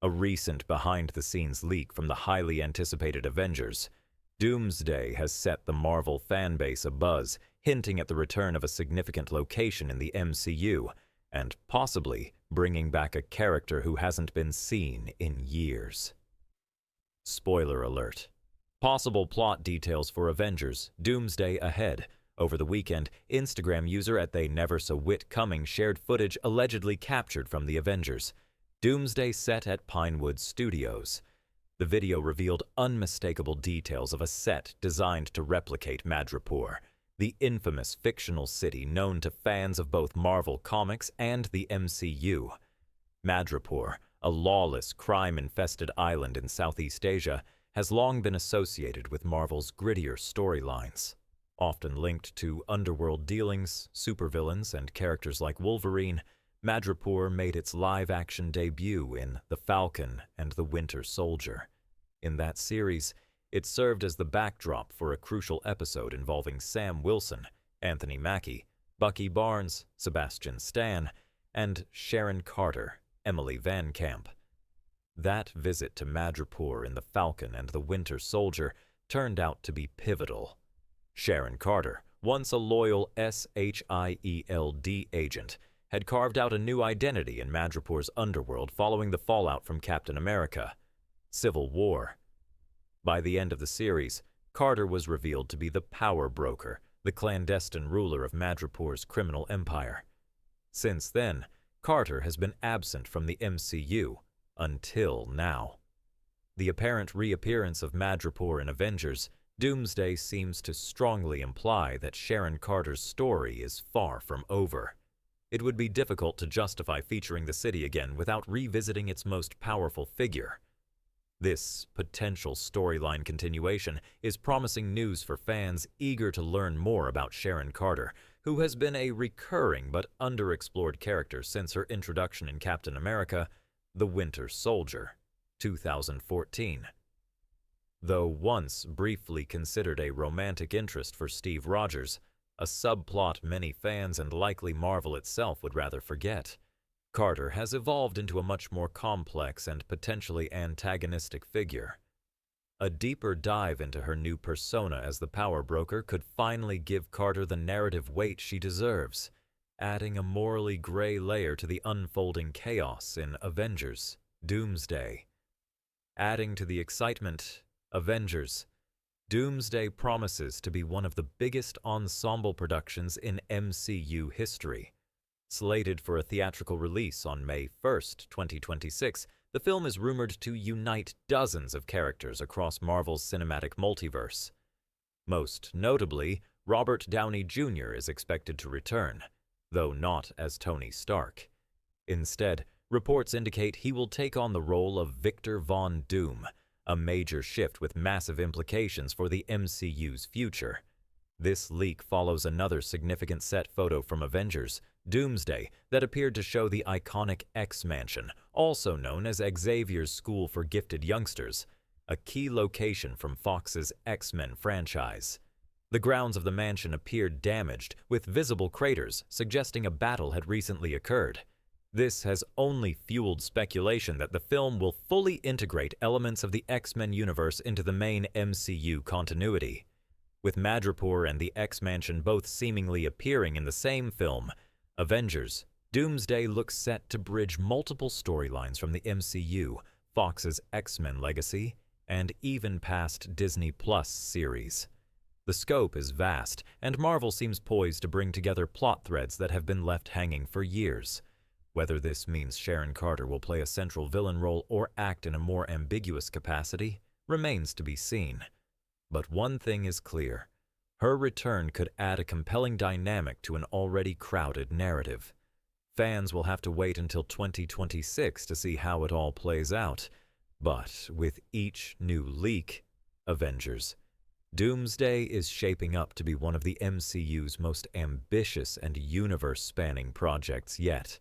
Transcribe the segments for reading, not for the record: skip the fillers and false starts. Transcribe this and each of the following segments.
A recent behind-the-scenes leak from the highly anticipated Avengers Doomsday has set the Marvel fanbase abuzz, hinting at the return of a significant location in the MCU, and possibly bringing back a character who hasn't been seen in years. Spoiler alert. Possible plot details for Avengers Doomsday ahead. Over the weekend, Instagram user @TheyNeverSawItComing shared footage allegedly captured from the Avengers Doomsday set at Pinewood Studios. The video revealed unmistakable details of a set designed to replicate Madripoor, the infamous fictional city known to fans of both Marvel Comics and the MCU. Madripoor, a lawless, crime-infested island in Southeast Asia, has long been associated with Marvel's grittier storylines. Often linked to underworld dealings, supervillains, and characters like Wolverine, Madripoor made its live-action debut in The Falcon and the Winter Soldier. In that series, it served as the backdrop for a crucial episode involving Sam Wilson, Anthony Mackie, Bucky Barnes, Sebastian Stan, and Sharon Carter, Emily Van Camp. That visit to Madripoor in The Falcon and the Winter Soldier turned out to be pivotal. Sharon Carter, once a loyal SHIELD agent, had carved out a new identity in Madripoor's underworld following the fallout from Captain America: Civil War. By the end of the series, Carter was revealed to be the power broker, the clandestine ruler of Madripoor's criminal empire. Since then, Carter has been absent from the MCU until now. The apparent reappearance of Madripoor in Avengers Doomsday seems to strongly imply that Sharon Carter's story is far from over. It would be difficult to justify featuring the city again without revisiting its most powerful figure. This potential storyline continuation is promising news for fans eager to learn more about Sharon Carter, who has been a recurring but underexplored character since her introduction in Captain America: The Winter Soldier, 2014. Though once briefly considered a romantic interest for Steve Rogers, a subplot many fans and likely Marvel itself would rather forget, Carter has evolved into a much more complex and potentially antagonistic figure. A deeper dive into her new persona as the power broker could finally give Carter the narrative weight she deserves, adding a morally gray layer to the unfolding chaos in Avengers Doomsday. Adding to the excitement, Avengers Doomsday promises to be one of the biggest ensemble productions in MCU history. Slated for a theatrical release on May 1st, 2026, the film is rumored to unite dozens of characters across Marvel's cinematic multiverse. Most notably, Robert Downey Jr. is expected to return, though not as Tony Stark. Instead, reports indicate he will take on the role of Victor Von Doom, a major shift with massive implications for the MCU's future. This leak follows another significant set photo from Avengers Doomsday that appeared to show the iconic X-Mansion, also known as Xavier's School for Gifted Youngsters, a key location from Fox's X-Men franchise. The grounds of the mansion appeared damaged, with visible craters suggesting a battle had recently occurred. This has only fueled speculation that the film will fully integrate elements of the X-Men universe into the main MCU continuity. With Madripoor and the X-Mansion both seemingly appearing in the same film, Avengers Doomsday looks set to bridge multiple storylines from the MCU, Fox's X-Men legacy, and even past Disney Plus series. The scope is vast, and Marvel seems poised to bring together plot threads that have been left hanging for years. Whether this means Sharon Carter will play a central villain role or act in a more ambiguous capacity remains to be seen. But one thing is clear: her return could add a compelling dynamic to an already crowded narrative. Fans will have to wait until 2026 to see how it all plays out. But with each new leak, Avengers Doomsday is shaping up to be one of the MCU's most ambitious and universe-spanning projects yet.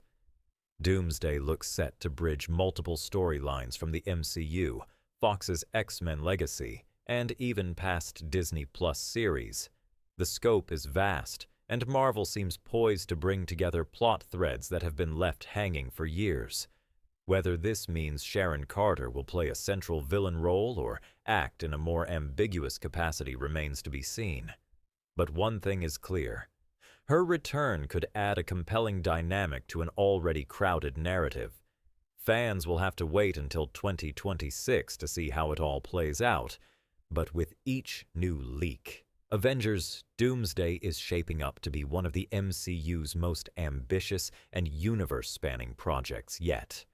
Doomsday looks set to bridge multiple storylines from the MCU, Fox's X-Men legacy, and even past Disney Plus series. The scope is vast, and Marvel seems poised to bring together plot threads that have been left hanging for years. Whether this means Sharon Carter will play a central villain role or act in a more ambiguous capacity remains to be seen. But one thing is clear. Her return could add a compelling dynamic to an already crowded narrative. Fans will have to wait until 2026 to see how it all plays out, but with each new leak, Avengers Doomsday is shaping up to be one of the MCU's most ambitious and universe-spanning projects yet.